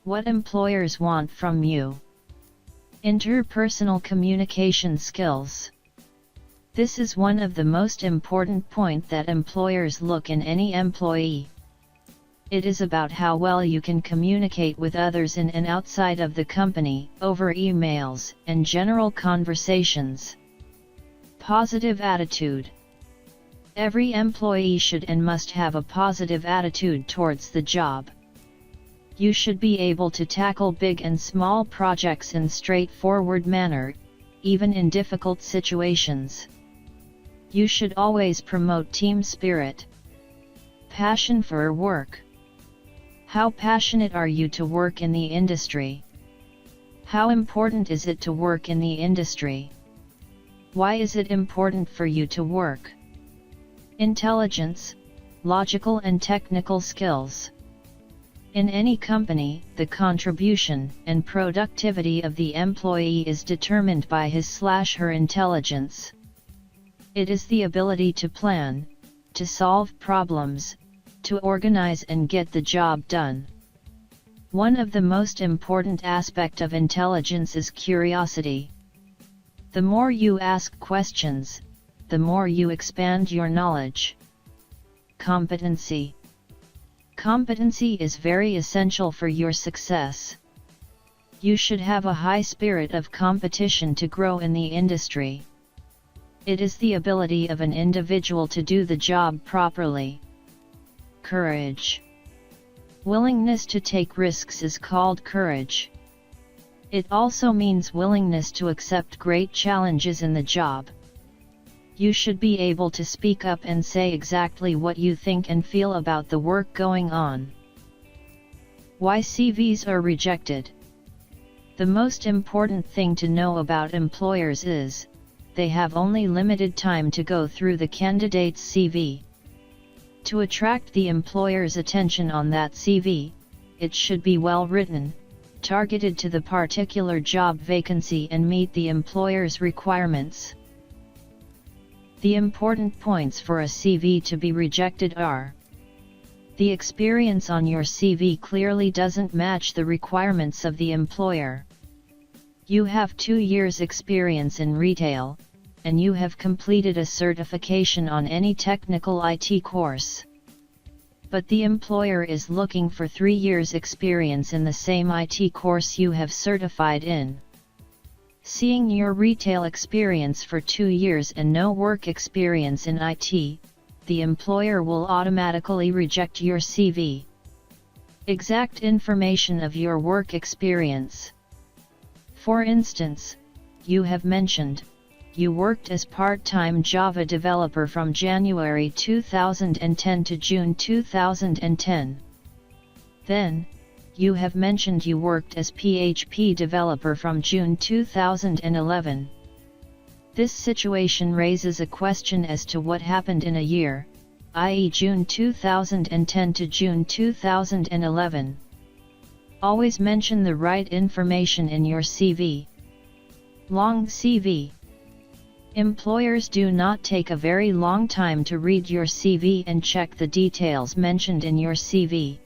What employers want from you. Interpersonal communication skills. This is one of the most important points that employers look in any employee. It is about how well you can communicate with others in and outside of the company, over emails, and general conversations. Positive attitude. Every employee should and must have a positive attitude towards the job. You should be able to tackle big and small projects in straightforward manner, even in difficult situations. You should always promote team spirit. Passion for work. How passionate are you to work in the industry? How important is it to work in the industry? Why is it important for you to work? Intelligence, logical and technical skills. In any company, the contribution and productivity of the employee is determined by his/her intelligence. It is the ability to plan, to solve problems, to organize and get the job done. One of the most important aspects of intelligence is curiosity. The more you ask questions, the more you expand your knowledge. Competency. Competency is very essential for your success. You should have a high spirit of competition to grow in the industry. It is the ability of an individual to do the job properly. Courage. Willingness to take risks is called courage. It also means willingness to accept great challenges in the job. You should be able to speak up and say exactly what you think and feel about the work going on. Why CVs are rejected. The most important thing to know about employers is, they have only limited time to go through the candidate's CV. To attract the employer's attention on that CV, it should be well written, targeted to the particular job vacancy and meet the employer's requirements. The important points for a CV to be rejected are: the experience on your CV clearly doesn't match the requirements of the employer. You have 2 years experience in retail, and you have completed a certification on any technical IT course. But the employer is looking for 3 years experience in the same IT course you have certified in. Seeing your retail experience for 2 years and no work experience in IT, the employer will automatically reject your CV. Exact information of your work experience. For instance, you have mentioned, you worked as part-time Java developer from January 2010 to June 2010. Then, you have mentioned you worked as PHP developer from June 2011. This situation raises a question as to what happened in a year, i.e. June 2010 to June 2011. Always mention the right information in your CV. Long CV. Employers do not take a very long time to read your CV and check the details mentioned in your CV.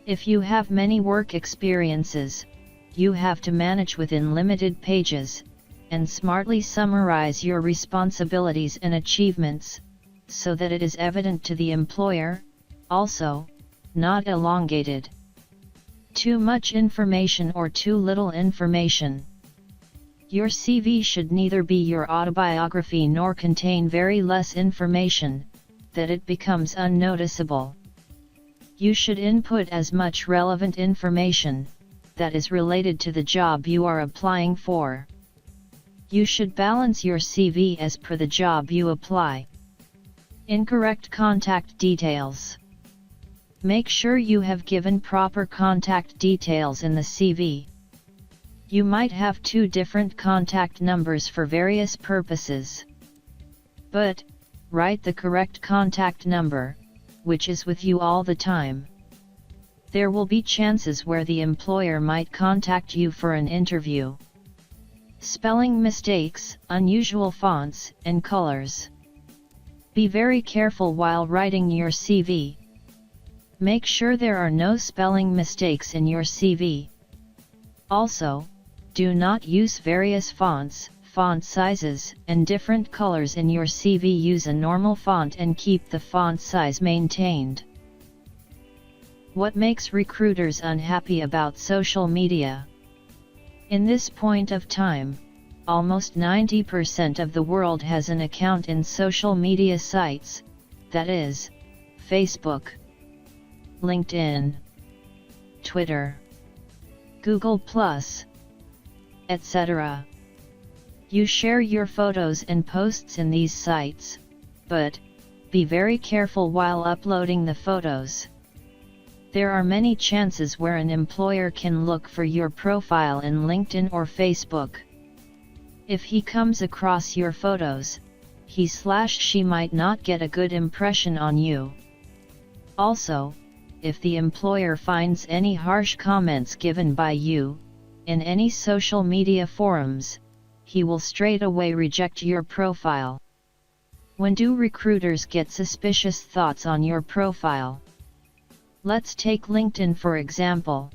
If you have many work experiences, you have to manage within limited pages, and smartly summarize your responsibilities and achievements, so that it is evident to the employer, also, not elongated. Too much information or too little information. Your CV should neither be your autobiography nor contain very less information, that it becomes unnoticeable. You should input as much relevant information, that is related to the job you are applying for. You should balance your CV as per the job you apply. Incorrect contact details. Make sure you have given proper contact details in the CV. You might have 2 different contact numbers for various purposes. But, write the correct contact number, which is with you all the time. There will be chances where the employer might contact you for an interview. Spelling mistakes, unusual fonts, and colors. Be very careful while writing your CV. Make sure there are no spelling mistakes in your CV. Also, do not use various fonts, font sizes, and different colors in your CV. Use a normal font and keep the font size maintained. What makes recruiters unhappy about social media? In this point of time, almost 90% of the world has an account in social media sites, that is, Facebook, LinkedIn, Twitter, Google+, etc. You share your photos and posts in these sites, but be very careful while uploading the photos. There are many chances where an employer can look for your profile in LinkedIn or Facebook. If he comes across your photos, he/she might not get a good impression on you. Also, if the employer finds any harsh comments given by you, in any social media forums, he will straight away reject your profile. When do recruiters get suspicious thoughts on your profile? Let's take LinkedIn for example.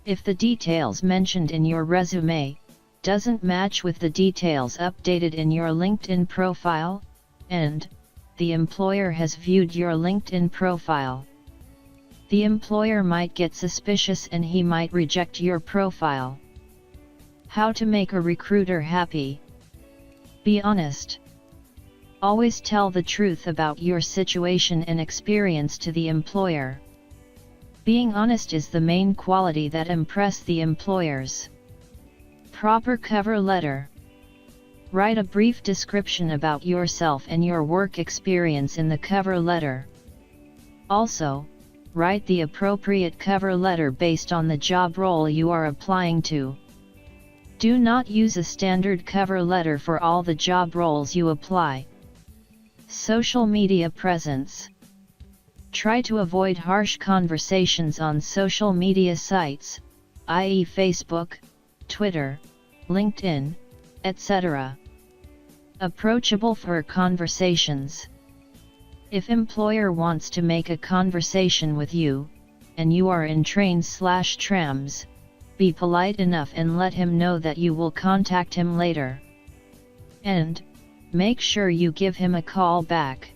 If the details mentioned in your resume doesn't match with the details updated in your LinkedIn profile, and the employer has viewed your LinkedIn profile, the employer might get suspicious and he might reject your profile. How to make a recruiter happy? Be honest. Always tell the truth about your situation and experience to the employer. Being honest is the main quality that impress the employers. Proper cover letter. Write a brief description about yourself and your work experience in the cover letter. Also, write the appropriate cover letter based on the job role you are applying to. Do not use a standard cover letter for all the job roles you apply. Social media presence. Try to avoid harsh conversations on social media sites, i.e. Facebook, Twitter, LinkedIn, etc. Approachable for conversations. If employer wants to make a conversation with you, and you are in trains/trams, be polite enough and let him know that you will contact him later. And make sure you give him a call back.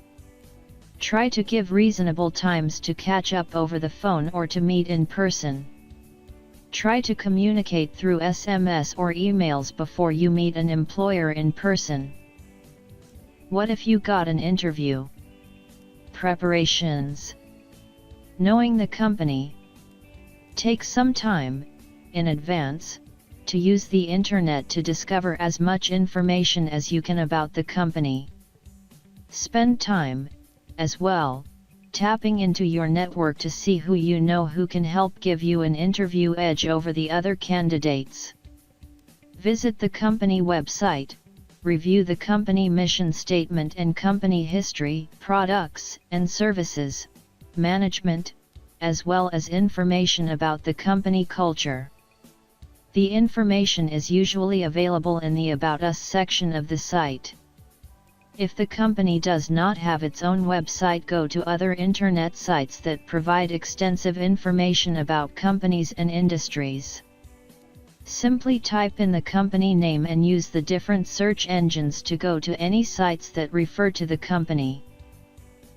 Try to give reasonable times to catch up over the phone or to meet in person. Try to communicate through SMS or emails before you meet an employer in person. What if you got an interview? Preparations. Knowing the company. Take some time, in advance, to use the internet to discover as much information as you can about the company. Spend time, as well, tapping into your network to see who you know who can help give you an interview edge over the other candidates. Visit the company website, review the company mission statement and company history, products and services, management, as well as information about the company culture. The information is usually available in the About Us section of the site. If the company does not have its own website, go to other internet sites that provide extensive information about companies and industries. Simply type in the company name and use the different search engines to go to any sites that refer to the company.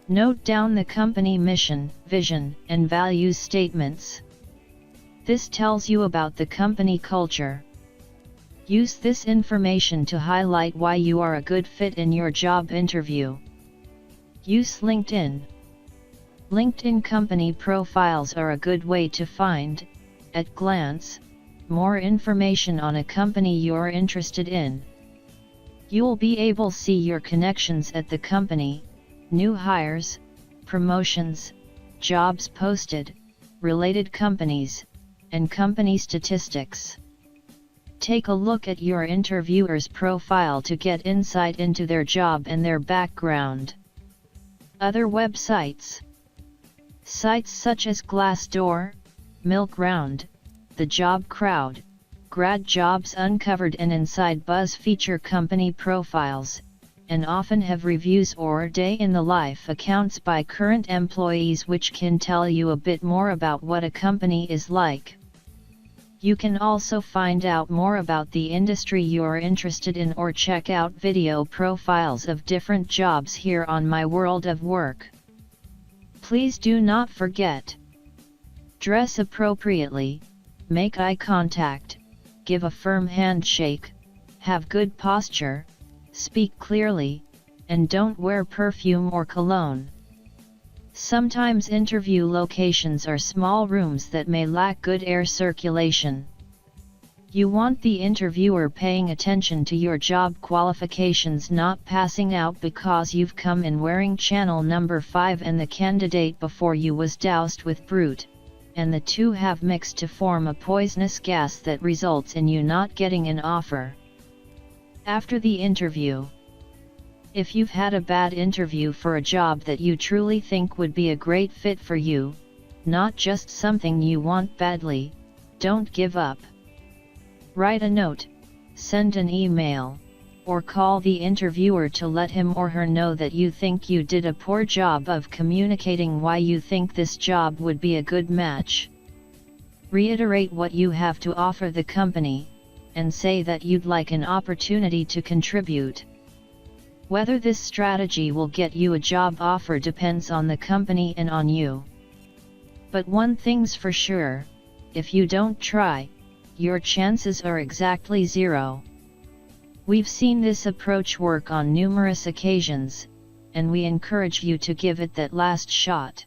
Note down the company mission, vision, and values statements. This tells you about the company culture. Use this information to highlight why you are a good fit in your job interview. Use LinkedIn. LinkedIn company profiles are a good way to find, at glance, more information on a company you're interested in. You'll be able to see your connections at the company, new hires, promotions, jobs posted, related companies, and company statistics. Take a look at your interviewer's profile to get insight into their job and their background. Other websites. Sites such as Glassdoor, Milkround, The Job Crowd, Grad Jobs Uncovered and Inside Buzz feature company profiles, and often have reviews or day in the life accounts by current employees which can tell you a bit more about what a company is like. You can also find out more about the industry you're interested in or check out video profiles of different jobs here on My World of Work. Please do not forget. Dress appropriately, make eye contact, give a firm handshake, have good posture, speak clearly, and don't wear perfume or cologne. Sometimes interview locations are small rooms that may lack good air circulation. You want the interviewer paying attention to your job qualifications, not passing out because you've come in wearing channel number 5 and the candidate before you was doused with Brute, and the two have mixed to form a poisonous gas that results in you not getting an offer. After the interview, if you've had a bad interview for a job that you truly think would be a great fit for you, not just something you want badly, don't give up. Write a note, send an email, or call the interviewer to let him or her know that you think you did a poor job of communicating why you think this job would be a good match. Reiterate what you have to offer the company, and say that you'd like an opportunity to contribute. Whether this strategy will get you a job offer depends on the company and on you. But one thing's for sure, if you don't try, your chances are exactly zero. We've seen this approach work on numerous occasions, and we encourage you to give it that last shot.